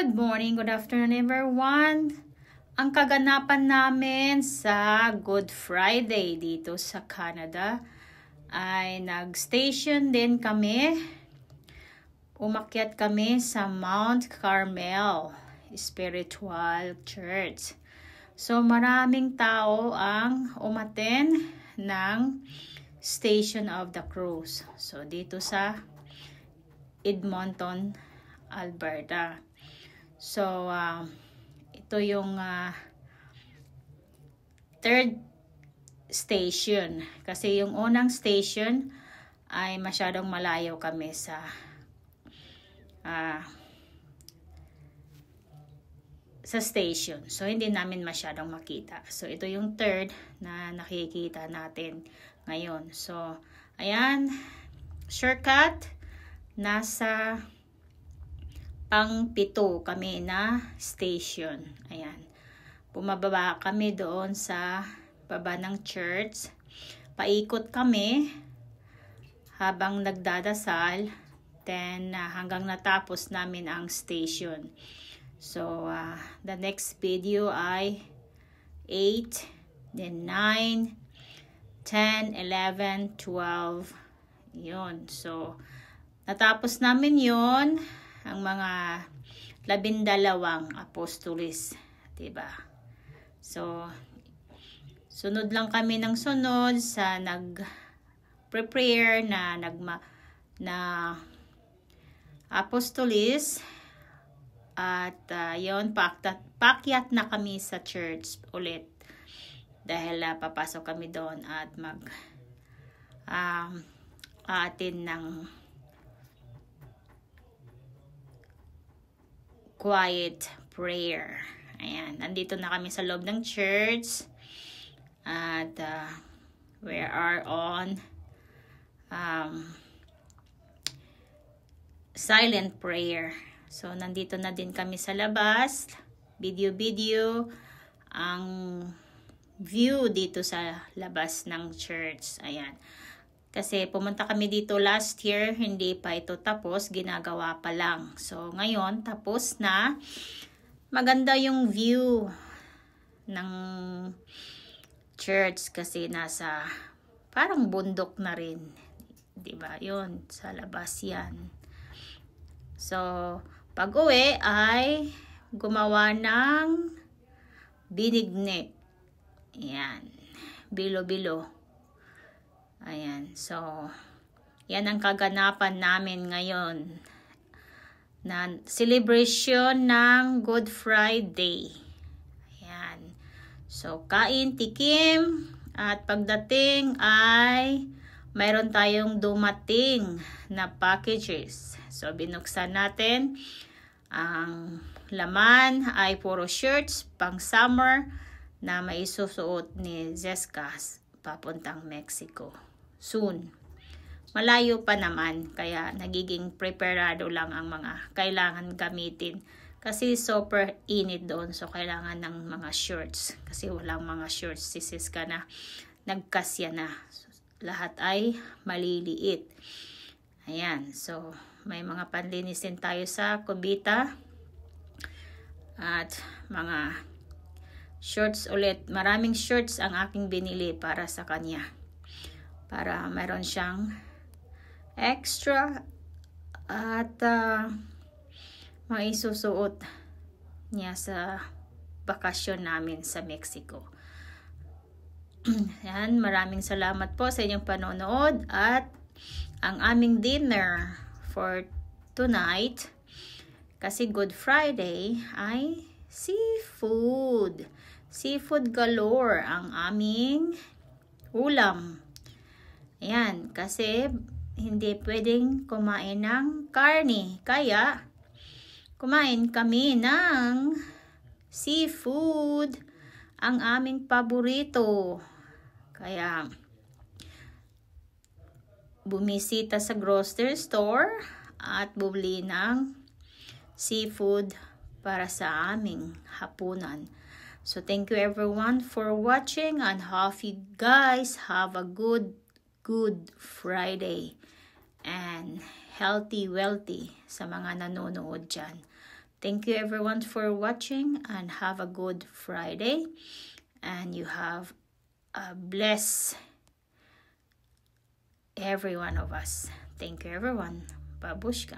Good morning, good afternoon everyone. Ang kaganapan namin sa Good Friday dito sa Canada ay nag-station din kami. Umakyat kami sa Mount Carmel Spiritual Church. So maraming tao ang umaten ng Station of the Cross. So dito sa Edmonton, Alberta. So, ito yung third station. Kasi yung unang station ay masyadong malayo kami sa station. So, hindi namin masyadong makita. So, ito yung third na nakikita natin ngayon. So, ayan, shortcut, nasa pang-pito kami na station. Ayan. Bumababa kami doon sa baba ng church. Paikot kami habang nagdadasal. Then, hanggang natapos namin ang station. So, the next video ay 8, then 9, 10, 11, 12. Yun. So, natapos namin yun. Ang mga 12 apostolis, diba? So, sunod lang kami ng sunod sa nag-prepare na apostolis. At yun, pakyat na kami sa church ulit. Dahil papasok kami doon at atin ng quiet prayer. Ayan, nandito na kami sa loob ng church at we are on silent prayer. So, nandito na din kami sa labas. Video ang view dito sa labas ng church. Ayan. Kasi pumunta kami dito last year, hindi pa ito tapos, ginagawa pa lang. So, ngayon, tapos na. Maganda yung view ng church kasi nasa parang bundok na rin. Diba? Yun, sa labas yan. So, pag-uwi ay gumawa ng binignet. Ayan. Bilo-bilo. Ayan, so, yan ang kaganapan namin ngayon na celebration ng Good Friday. Ayan, so, kain, tikim, at pagdating ay mayroon tayong dumating na packages. So, binuksan natin. Ang laman ay puro shirts pang summer na maisusuot ni Zeska papuntang Mexico. Soon. Malayo pa naman, kaya nagiging preparado lang ang mga kailangan gamitin. Kasi super init doon, so kailangan ng mga shorts. Kasi walang mga shorts si Siska na nagkasya na. So, lahat ay maliliit. Ayan, so may mga panlinisin tayo sa kubita. At mga shorts ulit. Maraming shorts ang aking binili para sa kanya. Para mayroon siyang extra at maisusuot niya sa bakasyon namin sa Mexico. Yan, maraming salamat po sa inyong panonood at ang aming dinner for tonight, kasi Good Friday, ay seafood. Seafood galore ang aming ulam. Ayan, kasi hindi pwedeng kumain ng karne. Kaya, kumain kami ng seafood, ang aming paborito. Kaya, bumisita sa grocery store at bumili ng seafood para sa aming hapunan. So, thank you everyone for watching and hope you guys have a good Friday and healthy, wealthy sa mga nanonood dyan. Thank you everyone for watching, and have a good Friday, and you have a bless every one of us. Thank you everyone. Babushka.